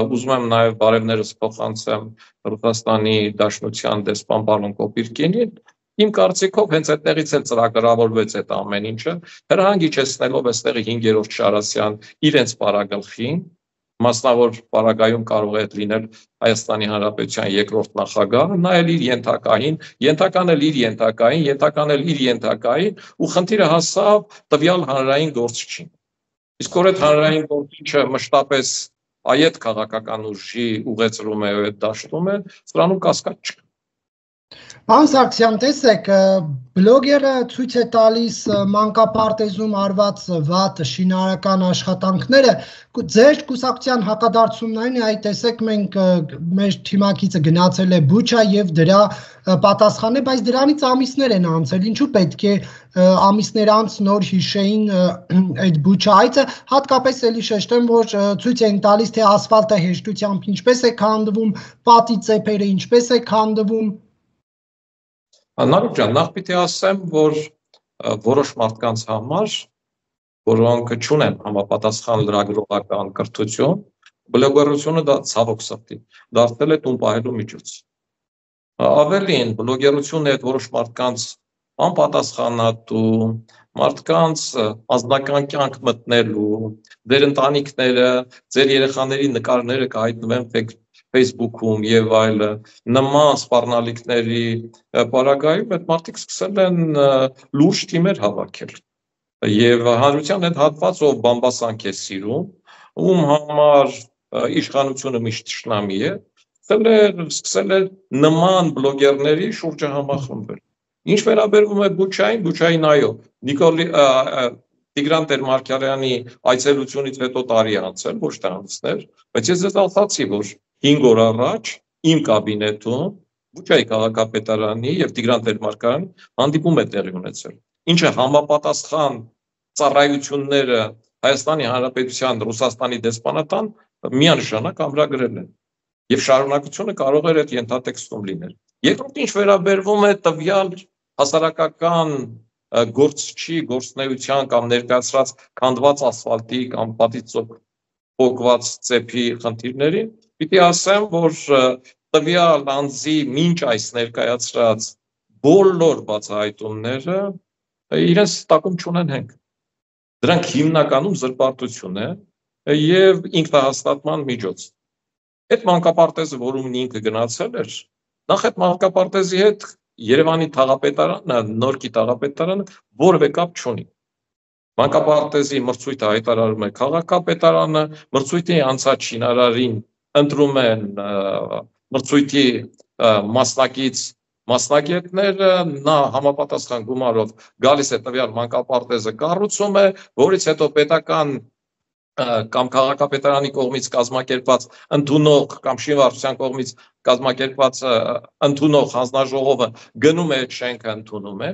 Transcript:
ուզում եմ նաև բարևներս փոխանցեմ Ռուսաստանի Դաշնության դեսպան պարոն Կոպիրկինին։ Իմ կարծիքով հենց այդտեղից էլ ծրագրավորվեց այդ ամեն ինչը, հրահանգ իջեցնելով այստեղի 5-րդ Շարասյան իրենց պարագլխին, մասնավոր պարագայում կարող է լինել Հայաստանի Հանրապետության երկրորդ նախագահը, նա էլ իր ենթակային, ենթական էլ իր ենթակային, ենթական էլ իր ենթակային, ու խնդիրը հասավ տվյալ հանրային գործչին։ Իսկ որ այդ հանրային գործիչը մշտապես այդ քաղաքական ուժի ուղեցրում է այդ դաշտում է, սրանում կասկած չկա։ Պարոն Սարգսյան, տեսեք, բլոգերը ցույց է տալիս մանկապարտեզում արված վատ շինարարական աշխատանքները, ձեր կուսակցության հակադարձումն է, տեսեք, մենք մեր թիմակիցը գնացել է Բուչա եւ դրա պատասխան է, բայց դրանից ամիսներ են անցել, ինչու պետք է ամիսներ անց նոր հիշեին այդ Բուչա այցը, հատկապես էլի շեշտեմ, որ ցույց են տալիս, թե ասֆալտը հեշտությամբ ինչպես է քանդվում, պատի ծեփերը ինչպես է քանդվում։ Նարեկ ջան, նախ պիտի ասեմ, որ որոշ մարդկանց համար, որոնք չունեն համապատասխան լրագրողական կրթություն, բլոգերությունը դա ցավոք սրտի դարձել է տուն պահելու միջոց։ Ավելին, բլոգերությունը այդ որոշ մարդկանց անպատասխանատու, մարդկանց անձնական կյանք մտնելու, ձեր ընտանիքները, ձեր երեխաների նկարները կհայտնվեն Facebook-ում եւ այլը, նման սպառնալիքների պարագայում այդ մարդիկ սկսել են լուրջ թիմեր հավաքել։ Եվ հանրության այդ հատվածը, ով բամբասանք է սիրում, ում համար իշխանությունը միշտ թշնամի է, սկսել է նման բլոգերների շուրջը համախմբել։ Ինչ վերաբերվում է Բուչային այո, Տիգրան Տեր-Մարգարյանի այցելությունից հետո տարի անցել, ոչ թե ամիսներ, բայց ես ձեզ ասացի, որ 5 օր առաջ իմ կաբինետում Բուչայի քաղաքապետարանի եւ Տիգրան Տեր-Մարգարյանի հանդիպում է տեղի ունեցել, ինչը համապատասխան ծառայությունները Հայաստանի Հանրապետության Ռուսաստանի դեսպանատան միանշանակ ամրագրել են եւ շարունակությունը կարող էր այդ ենթատեքստում լինել։ Երկրորդ, ինչ վերաբերվում է տվյալ հասարակական գործչի գործնեության կամ ներկայացրած քանդված ասֆալտի կամ պատից փոկված ծեփի խնդիրներին, պիտի ասեմ, որ տվյալ անձի մինչ այս ներկայացրած բոլոր բացահայտումները իրենց տակում չունեն հենք։ Դրանք հիմնականում զրպարտություն է եւ ինքնահաստատման միջոց։ Այդ մանկապարտեզը, որում ինքը գնացել էր, նախ այդ մանկապարտեզի հետ Երևանի թաղապետարանը, Նորքի թաղապետարանը որևէ կապ չունի։ Մանկապարտեզի մրցույթը հայտարարում է քաղաքապետարանը, մրցույթի անցած շինարարին ընտրում են մրցույթի մասնակից մասնագետները, նա համապատասխան գումարով գալիս է տվյալ մանկապարտեզը կառուցում է, որից հետո պետական կամ քաղաքապետարանի կողմից կազմակերպված ընդունող կամ շինվարչության կողմից կազմակերպված ընդունող հանձնաժողովը գնում է այդ շենքը ընդունում է